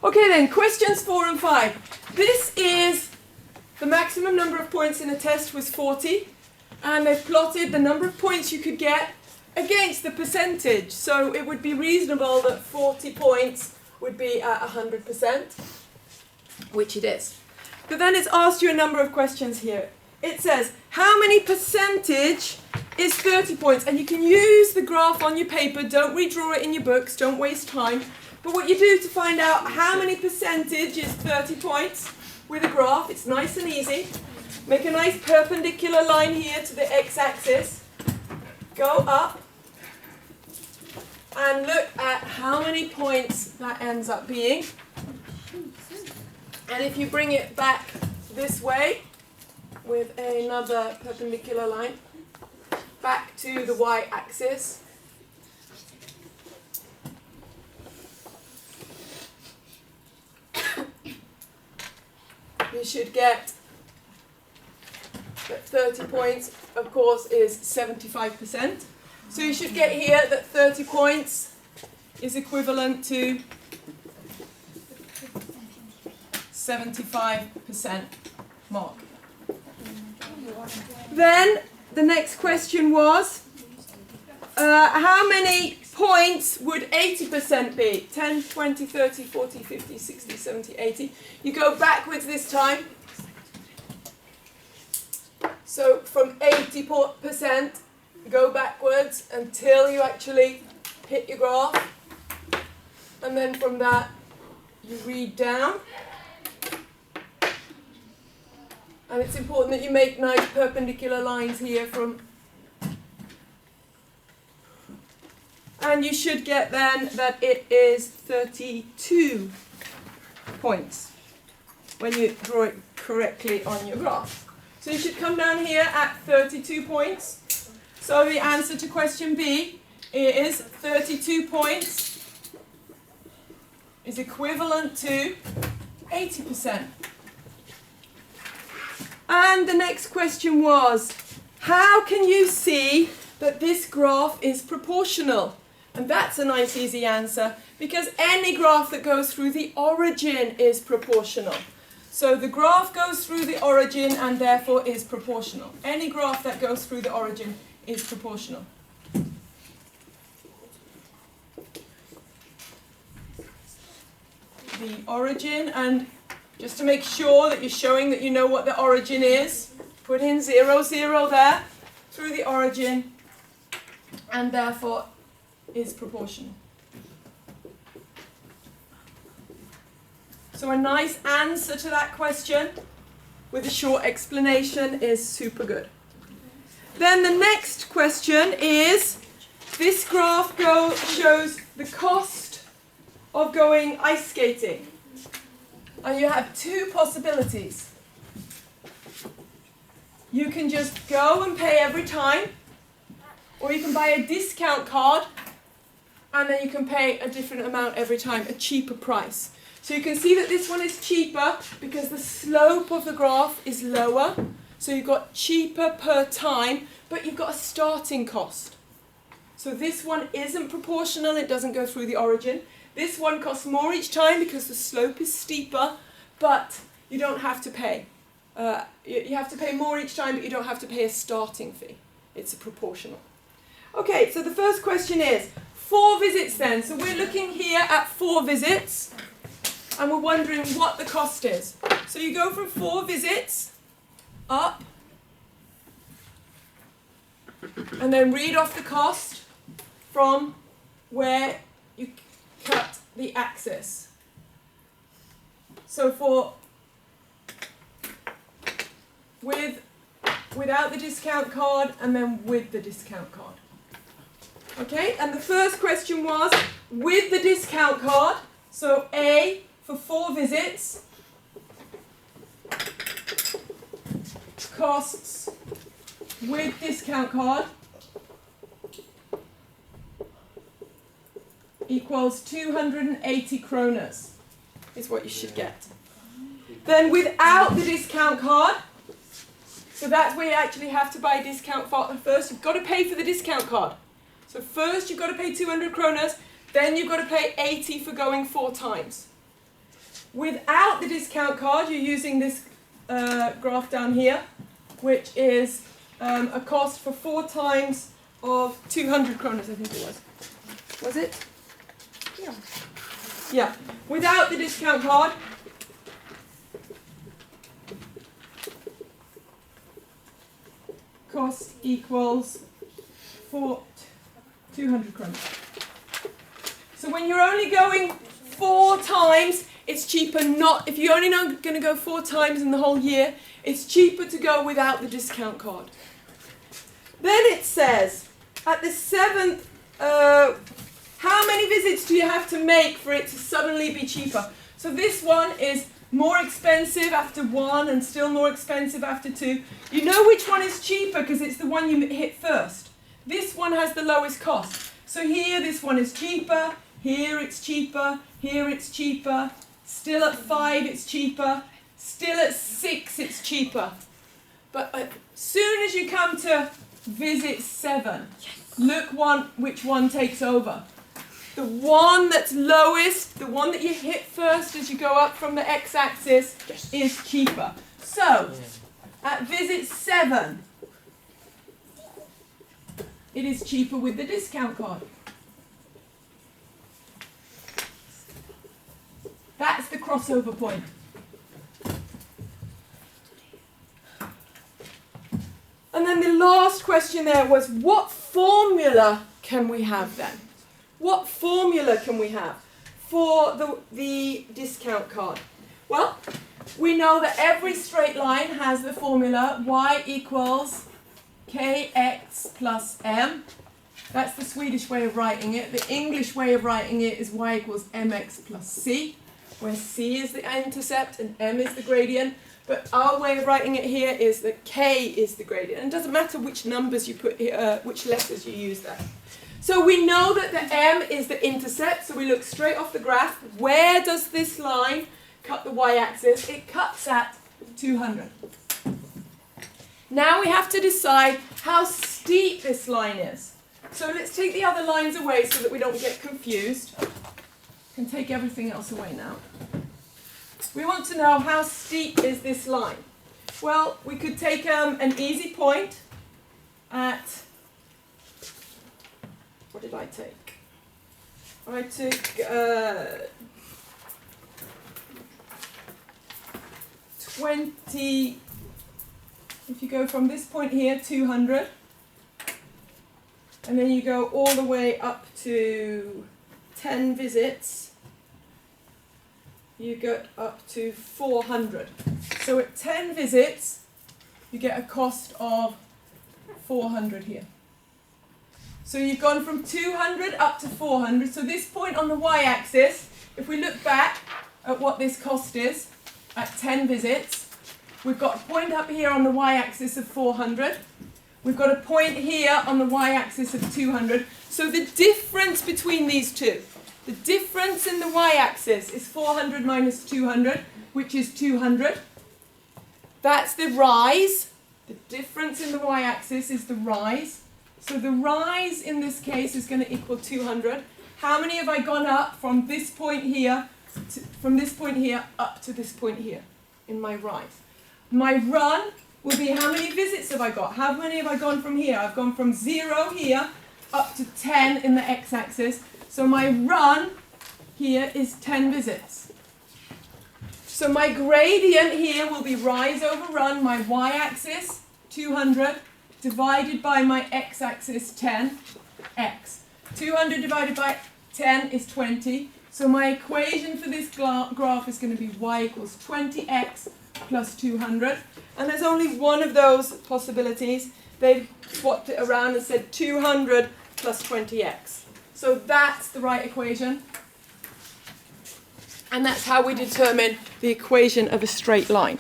Okay then, questions 4 and 5. This is the maximum number of points in a test was 40, and they've plotted the number of points you could get against the percentage. So it would be reasonable that 40 points would be at 100%, which it is. But then it's asked you a number of questions here. It says, how many percentage is 30 points? And you can use the graph on your paper, don't redraw it in your books, don't waste time. But what you do to find out how many percentage is 30 points with a graph, it's nice and easy. Make a nice perpendicular line here to the x-axis. Go up and look at how many points that ends up being. And if you bring it back this way with another perpendicular line, back to the y-axis, you should get that 30 points, of course, is 75%. So you should get here that 30 points is equivalent to 75% mark. Then the next question was, how many points would 80% be? 10, 20, 30, 40, 50, 60, 70, 80. You go backwards this time. So from 80%, go backwards until you actually hit your graph. And then from that, you read down. And it's important that you make nice perpendicular lines here from. And you should get then that it is 32 points when you draw it correctly on your graph. So you should come down here at 32 points. So the answer to question B is 32 points is equivalent to 80%. And the next question was, how can you see that this graph is proportional? And that's a nice easy answer, because any graph that goes through the origin is proportional. So the graph goes through the origin and therefore is proportional. Any graph that goes through the origin is proportional. The origin, and just to make sure that you're showing that you know what the origin is, put in 0, 0 there, through the origin, and therefore is proportional. So a nice answer to that question with a short explanation is super good. Then the next question is, this graph shows the cost of going ice skating. And you have two possibilities. You can just go and pay every time, or you can buy a discount card and then you can pay a different amount every time, a cheaper price. So you can see that this one is cheaper because the slope of the graph is lower. So you've got cheaper per time, but you've got a starting cost. So this one isn't proportional, it doesn't go through the origin. This one costs more each time because the slope is steeper, but you don't have to pay. You have to pay more each time, but you don't have to pay a starting fee. It's a proportional. Okay, so the first question is 4 visits then. So we're looking here at 4 visits. And we're wondering what the cost is. So you go from 4 visits up, and then read off the cost from where you cut the axis. So for without the discount card, and then with the discount card. Okay, and the first question was with the discount card. So A for 4 visits costs with discount card equals 280 kroners is what you should get. Then without the discount card, so that's where you actually have to buy a discount first. You've got to pay for the discount card. So first you've got to pay 200 kroners, then you've got to pay 80 for going 4 times. Without the discount card, you're using this graph down here, which is a cost for 4 times of 200 kroner, I think it was. Was it? Yeah. Yeah. Without the discount card, cost equals 200 kroner. So when you're only going 4 times, it's cheaper not, if you're only going to go 4 times in the whole year, it's cheaper to go without the discount card. Then it says, at the 7th, how many visits do you have to make for it to suddenly be cheaper? So this one is more expensive after 1 and still more expensive after 2. You know which one is cheaper because it's the one you hit first. This one has the lowest cost. So here this one is cheaper, here it's cheaper, here it's cheaper, still at 5 it's cheaper, still at 6 it's cheaper. But as soon as you come to visit 7, look which one takes over. The one that's lowest, the one that you hit first as you go up from the x-axis, is cheaper. So, at visit 7, it is cheaper with the discount card. That's the crossover point. And then the last question there was, what formula can we have then? What formula can we have for the discount card? Well, we know that every straight line has the formula y equals kx plus m. That's the Swedish way of writing it. The English way of writing it is y equals mx plus c, where c is the intercept and m is the gradient. But our way of writing it here is that k is the gradient. And it doesn't matter which numbers you put here, which letters you use there. So we know that the m is the intercept, so we look straight off the graph. Where does this line cut the y-axis? It cuts at 200. Now we have to decide how steep this line is. So let's take the other lines away so that we don't get confused. We can take everything else away now. We want to know how steep is this line. Well, we could take an easy point at, what did I take? I took 20, if you go from this point here, 200, and then you go all the way up to 10 visits, you get up to 400. So at 10 visits, you get a cost of 400 here. So you've gone from 200 up to 400. So this point on the y-axis, if we look back at what this cost is at 10 visits, we've got a point up here on the y-axis of 400. We've got a point here on the y-axis of 200. So the difference between these two, the difference in the y-axis is 400 minus 200, which is 200. That's the rise. The difference in the y-axis is the rise. So the rise in this case is going to equal 200. How many have I gone up from this point here, up to this point here in my rise? My run will be how many visits have I got? How many have I gone from here? I've gone from 0 here up to 10 in the x-axis. So my run here is 10 visits. So my gradient here will be rise over run, my y-axis, 200, divided by my x-axis, 10, x. 200 divided by 10 is 20. So my equation for this graph is going to be y equals 20x plus 200. And there's only one of those possibilities. They've swapped it around and said 200 plus 20x. So that's the right equation. And that's how we determine the equation of a straight line.